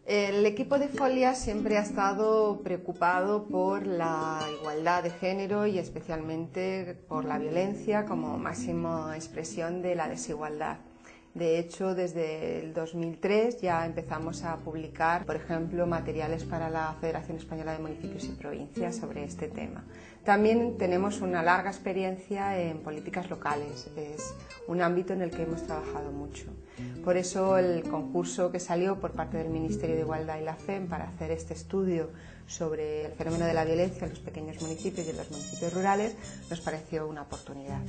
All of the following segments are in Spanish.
El equipo de Folia siempre ha estado preocupado por la igualdad de género y especialmente por la violencia como máxima expresión de la desigualdad. De hecho, desde el 2003 ya empezamos a publicar, por ejemplo, materiales para la Federación Española de Municipios y Provincias sobre este tema. También tenemos una larga experiencia en políticas locales, es un ámbito en el que hemos trabajado mucho. Por eso el concurso que salió por parte del Ministerio de Igualdad y la FEM para hacer este estudio sobre el fenómeno de la violencia en los pequeños municipios y en los municipios rurales nos pareció una oportunidad.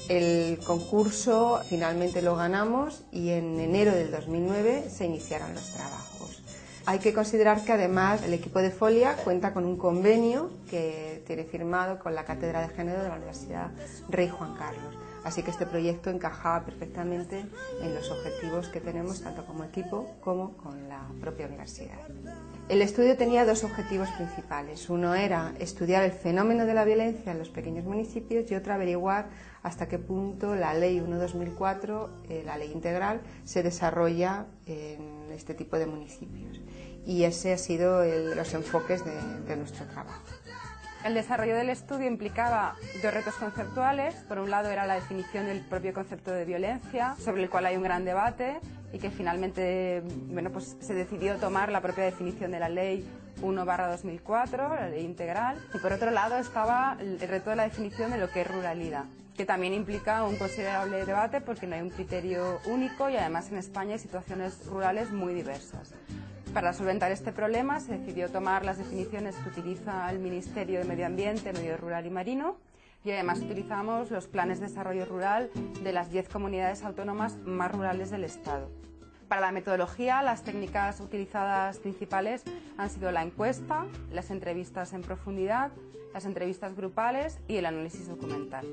El concurso finalmente lo ganamos y en enero del 2009 se iniciaron los trabajos. Hay que considerar que además el equipo de Folia cuenta con un convenio que tiene firmado con la Cátedra de Género de la Universidad Rey Juan Carlos. Así que este proyecto encajaba perfectamente en los objetivos que tenemos tanto como equipo como con la propia universidad. El estudio tenía dos objetivos principales. Uno era estudiar el fenómeno de la violencia en los pequeños municipios y otro averiguar hasta qué punto la Ley 1/2004, la Ley Integral, se desarrolla en este tipo de municipios. Y ese ha sido los enfoques de nuestro trabajo. El desarrollo del estudio implicaba dos retos conceptuales. Por un lado era la definición del propio concepto de violencia, sobre el cual hay un gran debate y que finalmente se decidió tomar la propia definición de la Ley 1/2004, la Ley Integral. Y por otro lado estaba el reto de la definición de lo que es ruralidad, que también implica un considerable debate porque no hay un criterio único y además en España hay situaciones rurales muy diversas. Para solventar este problema se decidió tomar las definiciones que utiliza el Ministerio de Medio Ambiente, Medio Rural y Marino y además utilizamos los planes de desarrollo rural de las 10 comunidades autónomas más rurales del Estado. Para la metodología, las técnicas utilizadas principales han sido la encuesta, las entrevistas en profundidad, las entrevistas grupales y el análisis documental.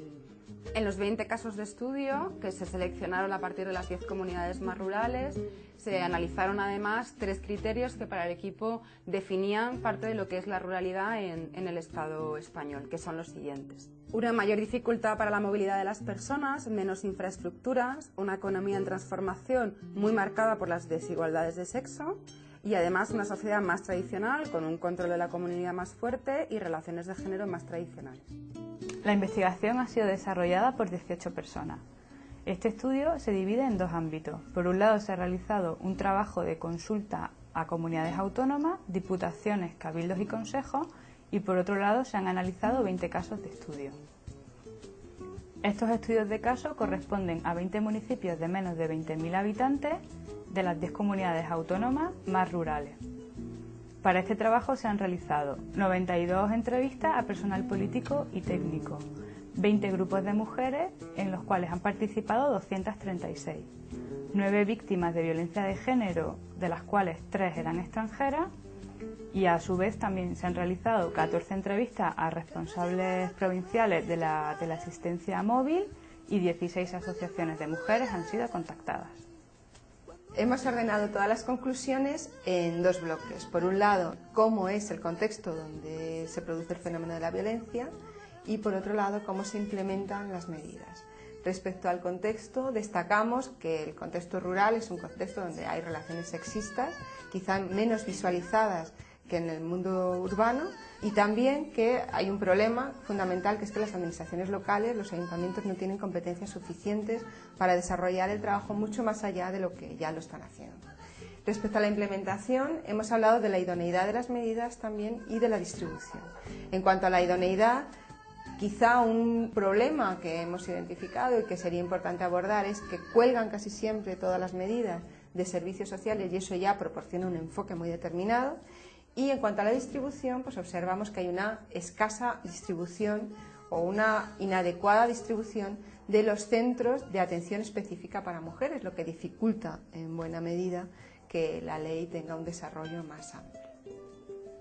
En los 20 casos de estudio, que se seleccionaron a partir de las 10 comunidades más rurales, se analizaron además 3 criterios que para el equipo definían parte de lo que es la ruralidad en el Estado español, que son los siguientes. Una mayor dificultad para la movilidad de las personas, menos infraestructuras, una economía en transformación muy marcada por las desigualdades de sexo y además una sociedad más tradicional, con un control de la comunidad más fuerte y relaciones de género más tradicionales. La investigación ha sido desarrollada por 18 personas. Este estudio se divide en dos ámbitos. Por un lado se ha realizado un trabajo de consulta a comunidades autónomas, diputaciones, cabildos y consejos y por otro lado se han analizado 20 casos de estudio. Estos estudios de caso corresponden a 20 municipios de menos de 20.000 habitantes de las 10 comunidades autónomas más rurales. Para este trabajo se han realizado 92 entrevistas a personal político y técnico, 20 grupos de mujeres en los cuales han participado 236, 9 víctimas de violencia de género, de las cuales 3 eran extranjeras, y a su vez también se han realizado 14 entrevistas a responsables provinciales de la asistencia móvil y 16 asociaciones de mujeres han sido contactadas. Hemos ordenado todas las conclusiones en dos bloques. Por un lado, cómo es el contexto donde se produce el fenómeno de la violencia y por otro lado, cómo se implementan las medidas. Respecto al contexto, destacamos que el contexto rural es un contexto donde hay relaciones sexistas, quizá menos visualizadas que en el mundo urbano, y también que hay un problema fundamental, que es que las administraciones locales, los ayuntamientos, no tienen competencias suficientes para desarrollar el trabajo mucho más allá de lo que ya lo están haciendo. Respecto a la implementación, hemos hablado de la idoneidad de las medidas también y de la distribución. En cuanto a la idoneidad, quizá un problema que hemos identificado y que sería importante abordar es que cuelgan casi siempre todas las medidas de servicios sociales y eso ya proporciona un enfoque muy determinado. Y en cuanto a la distribución, pues observamos que hay una escasa distribución o una inadecuada distribución de los centros de atención específica para mujeres, lo que dificulta en buena medida que la ley tenga un desarrollo más amplio.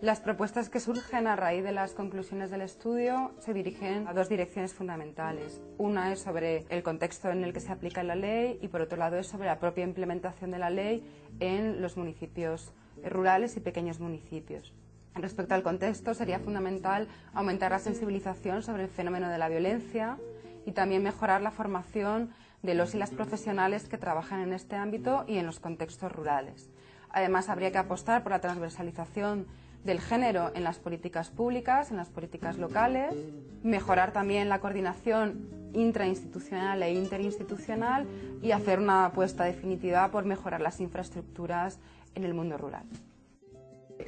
Las propuestas que surgen a raíz de las conclusiones del estudio se dirigen a dos direcciones fundamentales. Una es sobre el contexto en el que se aplica la ley y por otro lado es sobre la propia implementación de la ley en los municipios rurales y pequeños municipios. Respecto al contexto, sería fundamental aumentar la sensibilización sobre el fenómeno de la violencia y también mejorar la formación de los y las profesionales que trabajan en este ámbito y en los contextos rurales. Además, habría que apostar por la transversalización del género en las políticas públicas, en las políticas locales, mejorar también la coordinación intrainstitucional e interinstitucional y hacer una apuesta definitiva por mejorar las infraestructuras en el mundo rural.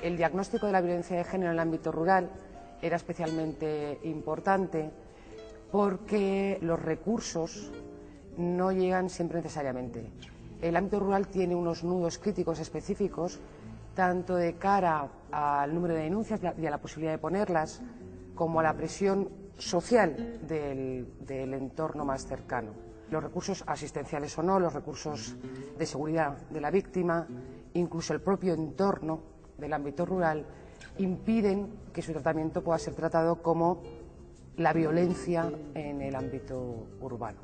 El diagnóstico de la violencia de género en el ámbito rural era especialmente importante porque los recursos no llegan siempre necesariamente. El ámbito rural tiene unos nudos críticos específicos, tanto de cara al número de denuncias y a la posibilidad de ponerlas, como a la presión social del entorno más cercano. Los recursos asistenciales o no, los recursos de seguridad de la víctima, incluso el propio entorno del ámbito rural, impiden que su tratamiento pueda ser tratado como la violencia en el ámbito urbano.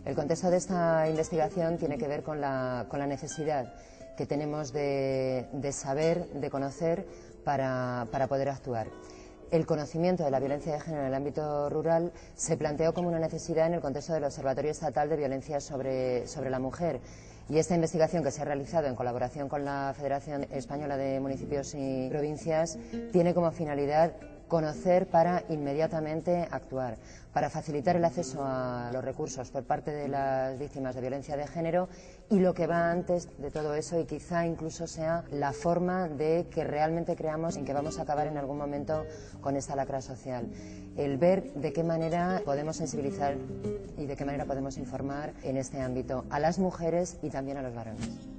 El contexto de esta investigación tiene que ver con la necesidad que tenemos de saber, de conocer para poder actuar. El conocimiento de la violencia de género en el ámbito rural se planteó como una necesidad en el contexto del Observatorio Estatal de Violencia sobre la Mujer. Y esta investigación, que se ha realizado en colaboración con la Federación Española de Municipios y Provincias, tiene como finalidad conocer para inmediatamente actuar, para facilitar el acceso a los recursos por parte de las víctimas de violencia de género y lo que va antes de todo eso, y quizá incluso sea la forma de que realmente creamos en que vamos a acabar en algún momento con esta lacra social. El ver de qué manera podemos sensibilizar y de qué manera podemos informar en este ámbito a las mujeres y también a los varones.